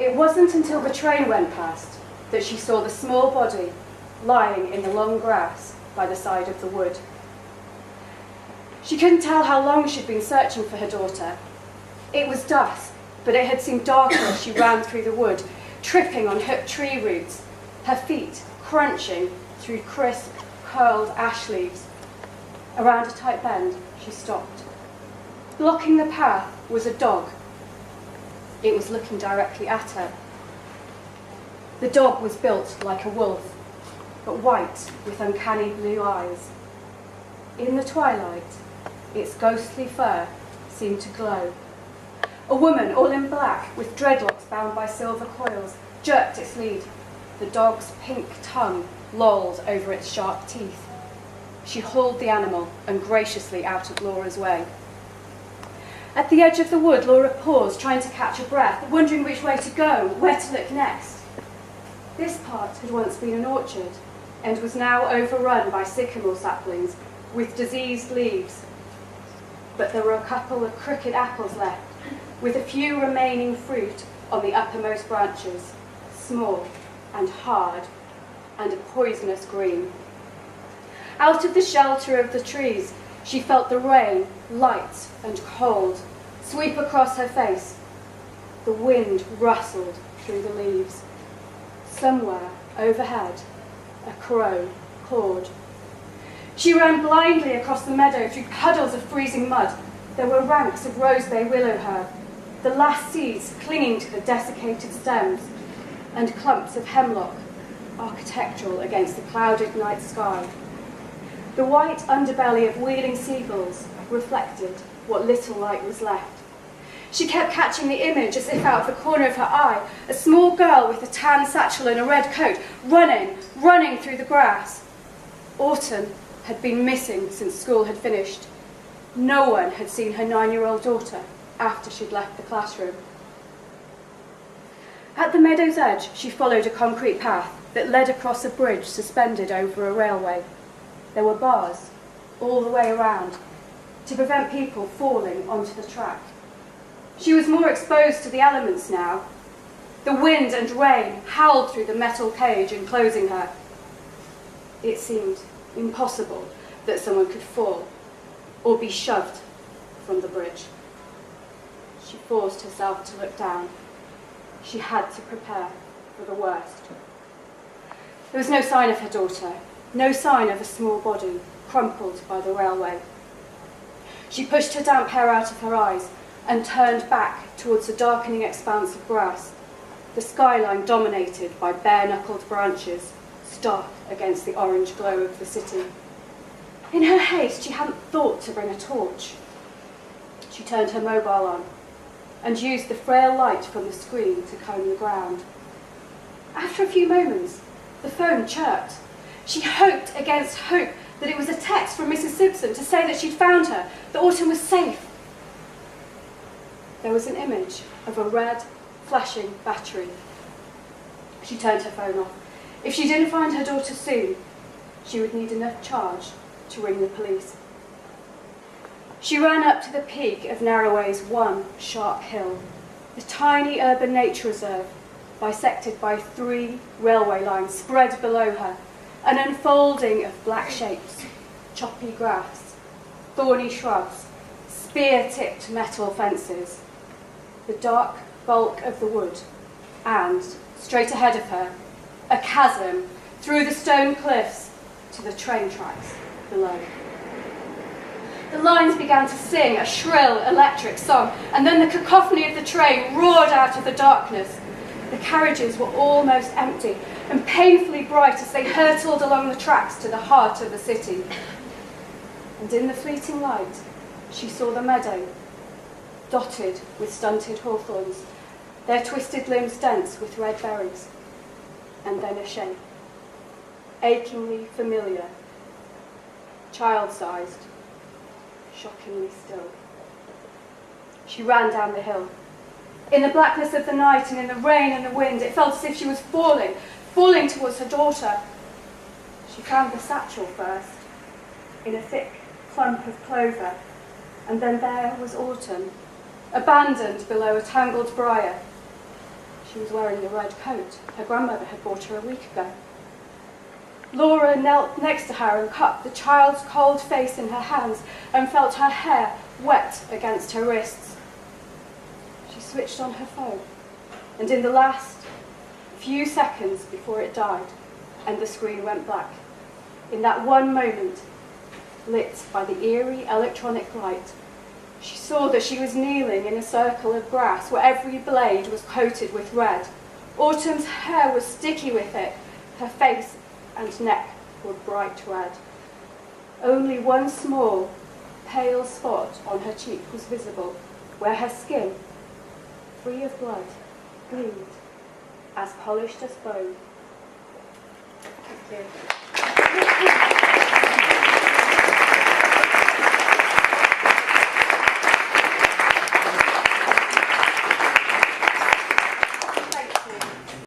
It wasn't until the train went past that she saw the small body lying in the long grass by the side of the wood. She couldn't tell how long she'd been searching for her daughter. It was dusk, but it had seemed darker as she ran through the wood, tripping on hooked tree roots, her feet crunching through crisp, curled ash leaves. Around a tight bend, she stopped. Blocking the path was a dog. It was looking directly at her. The dog was built like a wolf, but white with uncanny blue eyes. In the twilight, its ghostly fur seemed to glow. A woman, all in black, with dreadlocks bound by silver coils, jerked its lead. The dog's pink tongue lolled over its sharp teeth. She hauled the animal ungraciously out of Laura's way. At the edge of the wood, Laura paused, trying to catch her breath, wondering which way to go, where to look next. This part had once been an orchard, and was now overrun by sycamore saplings with diseased leaves. But there were a couple of crooked apples left, with a few remaining fruit on the uppermost branches, small and hard, and a poisonous green. Out of the shelter of the trees, she felt the rain, light and cold, sweep across her face. The wind rustled through the leaves. Somewhere overhead, a crow cawed. She ran blindly across the meadow through puddles of freezing mud. There were ranks of rosebay willow herb, the last seeds clinging to the desiccated stems, and clumps of hemlock, architectural against the clouded night sky. The white underbelly of wheeling seagulls reflected what little light was left. She kept catching the image as if out of the corner of her eye, a small girl with a tan satchel and a red coat, running through the grass. Autumn had been missing since school had finished. No one had seen her 9-year-old daughter after she'd left the classroom. At the meadow's edge, she followed a concrete path that led across a bridge suspended over a railway. There were bars all the way around to prevent people falling onto the track. She was more exposed to the elements now. The wind and rain howled through the metal cage enclosing her. It seemed impossible that someone could fall or be shoved from the bridge. She forced herself to look down. She had to prepare for the worst. There was no sign of her daughter, no sign of a small body crumpled by the railway. She pushed her damp hair out of her eyes and turned back towards the darkening expanse of grass, the skyline dominated by bare-knuckled branches, stark against the orange glow of the city. In her haste, she hadn't thought to bring a torch. She turned her mobile on and used the frail light from the screen to comb the ground. After a few moments, the phone chirped. She hoped against hope that it was a text from Mrs. Simpson to say that she'd found her, that Autumn was safe. There was an image of a red, flashing battery. She turned her phone off. If she didn't find her daughter soon, she would need enough charge to ring the police. She ran up to the peak of Narroway's one sharp hill, the tiny urban nature reserve, bisected by 3 railway lines spread below her, an unfolding of black shapes, choppy grass, thorny shrubs, spear-tipped metal fences, the dark bulk of the wood, and, straight ahead of her, a chasm through the stone cliffs to the train tracks below. The lines began to sing a shrill electric song, and then the cacophony of the train roared out of the darkness. The carriages were almost empty and painfully bright as they hurtled along the tracks to the heart of the city. And in the fleeting light, she saw the meadow, dotted with stunted hawthorns, their twisted limbs dense with red berries, and then a shape, achingly familiar, child-sized, shockingly still. She ran down the hill. In the blackness of the night and in the rain and the wind, it felt as if she was falling towards her daughter. She found the satchel first, in a thick clump of clover, and then there was Autumn, abandoned below a tangled briar. She was wearing the red coat her grandmother had bought her a week ago. Laura knelt next to her and cupped the child's cold face in her hands and felt her hair wet against her wrists. She switched on her phone, and in the last few seconds before it died and the screen went black, in that one moment, lit by the eerie electronic light, she saw that she was kneeling in a circle of grass where every blade was coated with red. Autumn's hair was sticky with it. Her face and neck were bright red. Only one small, pale spot on her cheek was visible, where her skin, free of blood, gleamed, as polished as bone. Thank you.